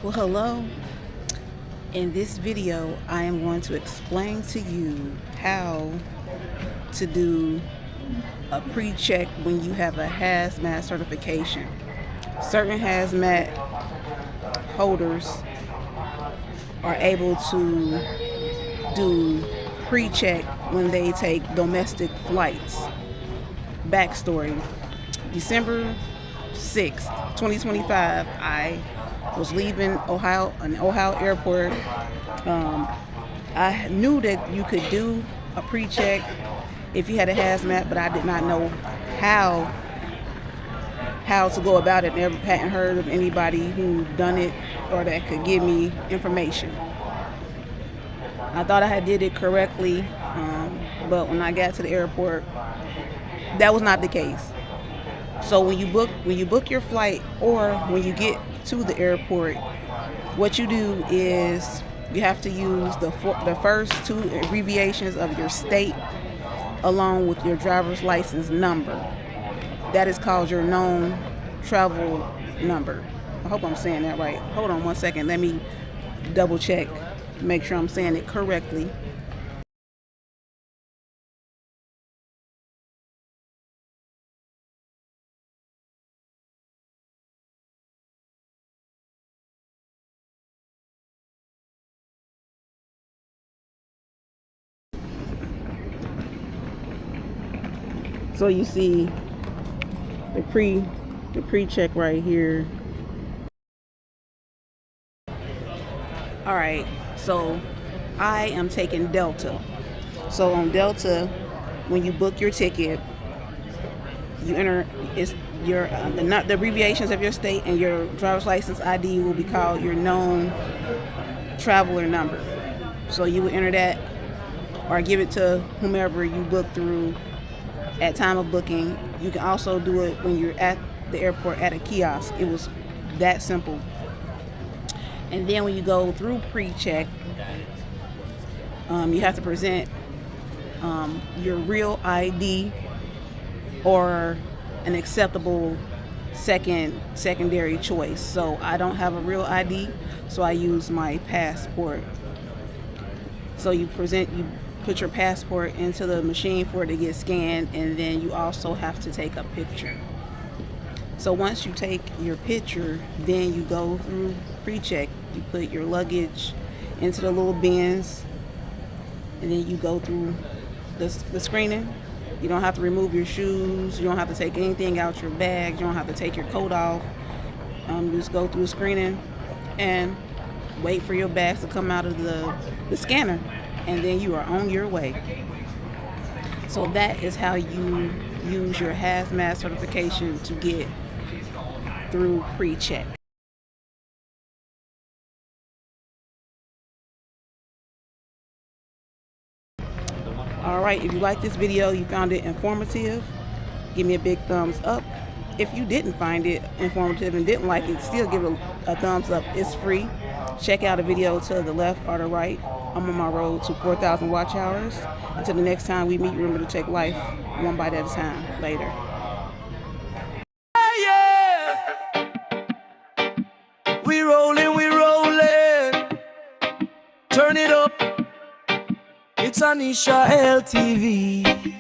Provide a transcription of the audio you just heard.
Well, hello. In this video, I am going to explain to you how to do a pre-check when you have a hazmat certification. Certain hazmat holders are able to do pre-check when they take domestic flights. Backstory: December 6th, 2025, I was leaving an Ohio airport. I knew that you could do a pre-check if you had a hazmat, but I did not know how to go about it. Never hadn't heard of anybody who done it or that could give me information. I thought I had did it correctly, but when I got to the airport, that was not the case. So when you book your flight or when you get to the airport, what you do is you have to use the first two abbreviations of your state along with your driver's license number. That is called your known travel number. I hope I'm saying that right. Hold on one second. Let me double check, make sure I'm saying it correctly. So you see the pre-check right here. All right, so I am taking Delta. So on Delta, when you book your ticket, you enter the abbreviations of your state, and your driver's license ID will be called your known traveler number. So you would enter that or give it to whomever you book through at time of booking. You can also do it when you're at the airport at a kiosk. It was that simple. And then when you go through pre-check, you have to present your real ID or an acceptable secondary choice. So I don't have a real ID, so I use my passport. So you put your passport into the machine for it to get scanned, and then you also have to take a picture. So once you take your picture, then you go through pre-check. You put your luggage into the little bins, and then you go through the screening. You don't have to remove your shoes. You don't have to take anything out your bag. You don't have to take your coat off. You just go through the screening and wait for your bags to come out of the scanner, and then you are on your way. So that is how you use your hazmat certification to get through pre-check. All right, if you like this video, you found it informative, give me a big thumbs up. If you didn't find it informative and didn't like it, still give it a thumbs up. It's free. Check out a video to the left or the right. I'm on my road to 4,000 watch hours. Until the next time we meet, remember to take life one bite at a time. Later. Yeah. We rolling. Turn it up. It's Anisha L TV.